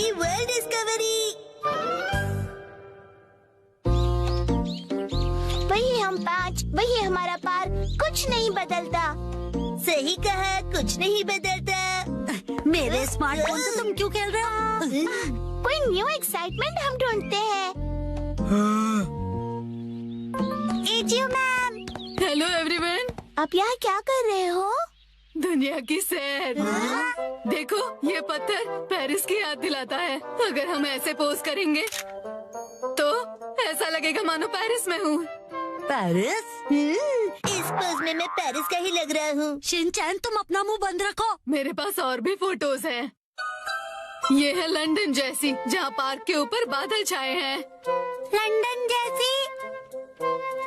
नई world discovery. वही हम 5, वही हमारा पार, कुछ नहीं बदलता। सही कहा, कुछ नहीं बदलता। मेरे स्मार्टफोन से तुम क्यों खेल रहे हो? कोई न्यू एक्साइटमेंट हम ढूंढते हैं। AJIO ma'am. Hello everyone. आप यहाँ क्या कर रहे हो? दुनिया की सैर। देखो ये पत्थर पेरिस की याद दिलाता है। अगर हम ऐसे पोज करेंगे तो ऐसा लगेगा मानो पेरिस में हूँ। पेरिस? इस पोज में मैं पेरिस का ही लग रहा हूँ। शिनचैन तुम अपना मुंह बंद रखो। मेरे पास और भी फोटोज हैं। ये है लंदन जैसी, जहाँ पार्क के ऊपर बादल छाए हैं। लंदन जैसी?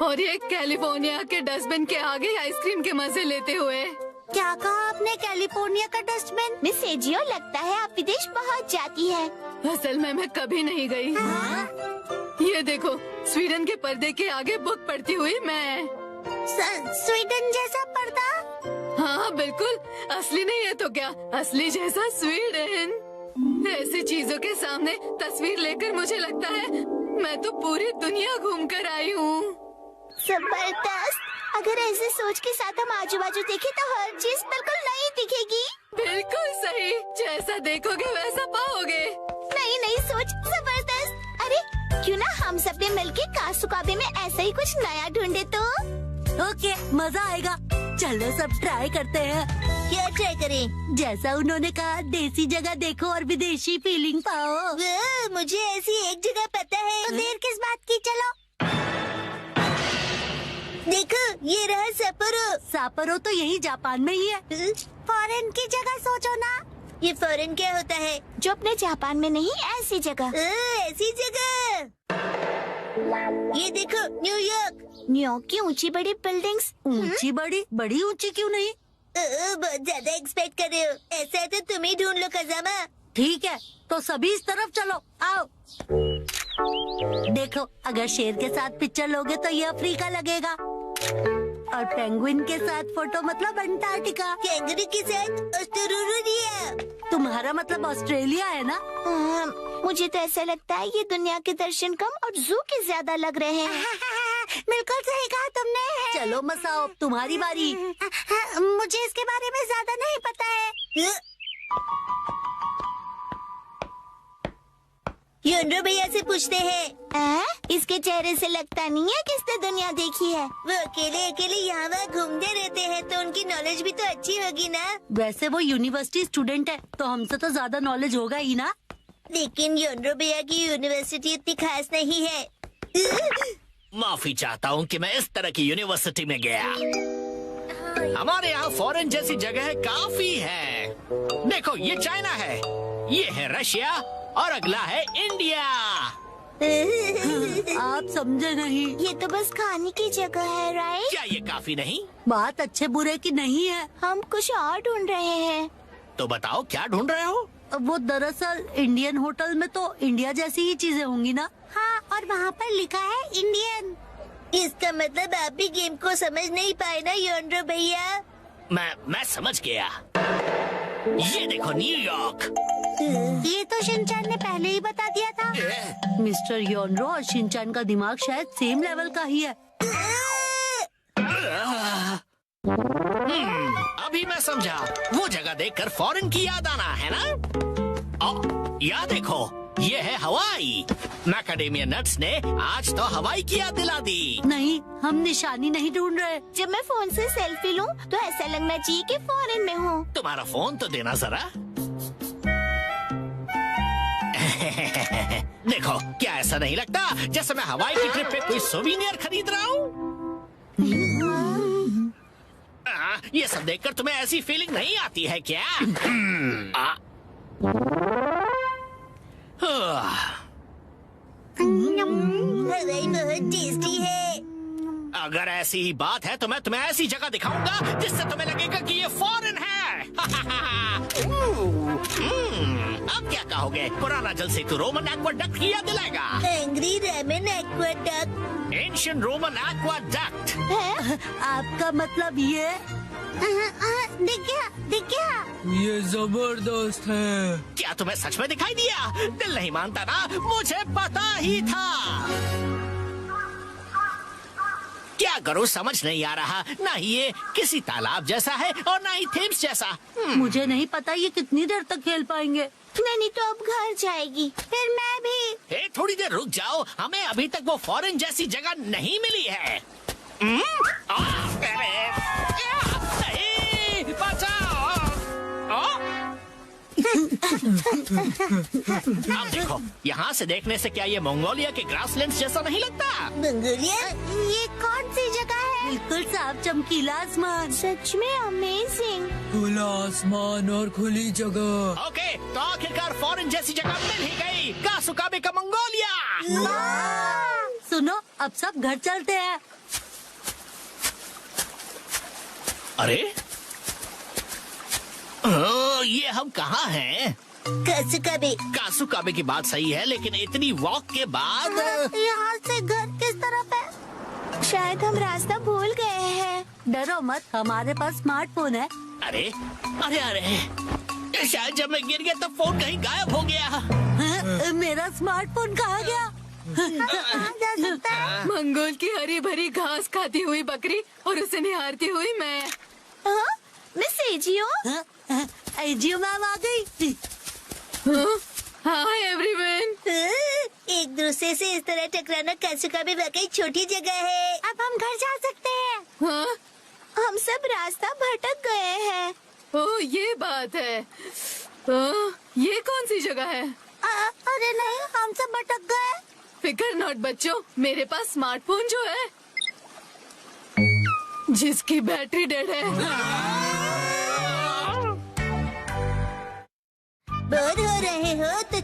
और ये कैलिफोर्निया के डस्टबिन के आगे आइसक्रीम के मजे लेते हुए। क्या कहा आपने? कैलिफोर्निया का डस्टबिन? मिस एजियो, लगता है आप विदेश पहुँच जाती है। असल में मैं कभी नहीं गई। ये देखो, स्वीडन के पर्दे के आगे बुक पढ़ती हुई मैं। स्वीडन जैसा पर्दा? हाँ बिल्कुल, असली नहीं है तो क्या, असली जैसा स्वीडन। ऐसी चीजों के सामने तस्वीर लेकर मुझे लगता है मैं तो पूरी दुनिया घूम कर आई हूँ। जबरदस्त। अगर ऐसे सोच के साथ हम आजू बाजू देखें तो हर चीज बिल्कुल नई दिखेगी। बिल्कुल सही, जैसा देखोगे वैसा पाओगे। नई नई सोच, जबरदस्त। अरे क्यों ना हम सब ने मिलके कासुकाबे में ऐसा ही कुछ नया ढूंढे तो? ओके, मजा आएगा। चलो सब ट्राई करते हैं। क्या ट्राई करें? जैसा उन्होंने कहा, देसी जगह देखो और विदेशी फीलिंग पाओ। मुझे ऐसी एक जगह पता है। तो देर किस बात की, चलो। देखो, ये रहा सपोरो। सापरो तो यही जापान में ही है। फॉरेन की जगह सोचो ना। ये फॉरेन क्या होता है? जो अपने जापान में नहीं, ऐसी जगह। ऐसी जगह। ये देखो, न्यूयॉर्क। न्यूयॉर्क की ऊंची बड़ी बिल्डिंग्स। ऊंची बड़ी? बड़ी ऊंची क्यों नहीं? बहुत ज्यादा एक्सपेक्ट कर रहे हो। ऐसा है तो तुम ही ढूंढ लो खजामा। ठीक है, तो सभी इस तरफ चलो, आओ। देखो, अगर शेर के साथ पिक्चर लोगे तो ये अफ्रीका लगेगा, और पेंगुइन के साथ फोटो मतलब अंटार्कटिका। कैंगरू के साथ ऑस्ट्रेलिया। तुम्हारा मतलब ऑस्ट्रेलिया है ना? मुझे तो ऐसा लगता है ये दुनिया के दर्शन कम और जू के ज्यादा लग रहे हैं। बिल्कुल सही कहा तुमने। चलो मसाओ, तुम्हारी बारी। मुझे इसके बारे में ज्यादा नहीं पता है। योनरो भैया से पूछते हैं। इसके चेहरे से लगता नहीं है कि इसने दुनिया देखी है। वो अकेले अकेले यहाँ वहाँ घूमते रहते हैं, तो उनकी नॉलेज भी तो अच्छी होगी ना। वैसे वो यूनिवर्सिटी स्टूडेंट है, तो हमसे तो ज्यादा नॉलेज होगा ही ना। लेकिन योनरो भैया की यूनिवर्सिटी इतनी खास नहीं है। माफी चाहता हूँ कि मैं इस तरह की यूनिवर्सिटी में गया। हमारे यहाँ फॉरेन जैसी जगह काफी है। देखो, ये चाइना है, ये है रशिया, और अगला है इंडिया। आप समझे नहीं। ये तो बस खाने की जगह है, राइट? क्या ये काफी नहीं? बात अच्छे बुरे की नहीं है। हम कुछ और ढूंढ रहे हैं। तो बताओ क्या ढूंढ रहे हो? वो दरअसल इंडियन होटल में तो इंडिया जैसी ही चीजें होंगी ना। हाँ, और वहाँ पर लिखा है इंडियन। इसका मतलब आप भी गेम को समझ नहीं पाए ना योनरो भैया। मैं समझ गया। ये देखो, न्यूयॉर्क। ये तो शिनचैन ने पहले ही बता दिया था। मिस्टर योनरो और शिनचैन का दिमाग शायद सेम लेवल का ही है। अभी मैं समझा। वो जगह देखकर फॉरेन की याद आना है ना। या देखो, ये है हवाई। मैकाडेमिया नट्स ने आज तो हवाई की याद दिला दी। नहीं, हम निशानी नहीं ढूंढ रहे। जब मैं फोन से सेल्फी लूं तो ऐसा लगना चाहिए कि फॉरेन में हूँ। तुम्हारा फोन तो देना जरा। देखो, क्या ऐसा नहीं लगता जैसे मैं हवाई की ट्रिप पे कोई सोविनियर खरीद रहा हूँ? ये सब देखकर तुम्हें ऐसी फीलिंग नहीं आती है क्या? हवाई बहुत टेस्टी है। अगर ऐसी ही बात है तो मैं तुम्हें ऐसी जगह दिखाऊंगा जिससे तुम्हें लगेगा कि ये फॉरेन है। अब क्या कहोगे? पुराना जल सेतु रोमन एक्वाडक्ट की याद दिलाएगा। Angry Ramen aqueduct. Ancient Roman aqueduct. आपका मतलब ये? दिख गया, दिख गया। ये जबरदस्त है। क्या तुम्हें सच में दिखाई दिया? दिल नहीं मानता ना, मुझे पता ही था। क्या करूं समझ नहीं आ रहा। ना ही ये किसी तालाब जैसा है और ना ही थेम्स जैसा। मुझे नहीं पता ये कितनी देर तक खेल पाएंगे। नैनी तो अब घर जाएगी, फिर मैं भी। हे, थोड़ी देर रुक जाओ, हमें अभी तक वो फॉरेन जैसी जगह नहीं मिली है। नहीं, बचाओ। अब देखो, यहाँ से देखने से क्या ये मंगोलिया के ग्रासलैंड्स जैसा नहीं लगता? मंगोलिया? ये कौन सी जगह है? बिल्कुल साफ चमकीला आसमान। सच में अमेजिंग। खुला आसमान और खुली जगह। ओके, तो आखिरकार फॉरेन जैसी जगह मिल ही गई। कासुकाबे का मंगोलिया। सुनो, अब सब घर चलते हैं। अरे ये हम कहाँ हैं? कासुकाबे। कासुकाबे की बात सही है, लेकिन इतनी वॉक के बाद यहाँ से घर किस तरफ है? शायद हम रास्ता भूल गए हैं। डरो मत, हमारे पास स्मार्टफोन है। अरे अरे अरे, शायद जब मैं गिर गया तब फोन कहीं गायब हो गया। हाँ, मेरा स्मार्टफोन कहाँ गया? कहाँ जा सकता है? मंगोल की हरी भरी घास खाती हुई बकरी और उसे निहारती हुई मैं। हाँ? मैं सेजियो। जियो मैम आ गई। Hi everyone. एक दूसरे से इस तरह टकराना कासुकाबे वाकई छोटी जगह है। अब हम घर जा सकते हैं। हाँ? हम सब रास्ता भटक गए हैं। ओह, ये बात है। ये कौन सी जगह है? अरे नहीं, हम सब भटक गए। फिकर नॉट बच्चों, मेरे पास स्मार्टफोन जो है जिसकी बैटरी डेड है। बोर हो रहे हो तो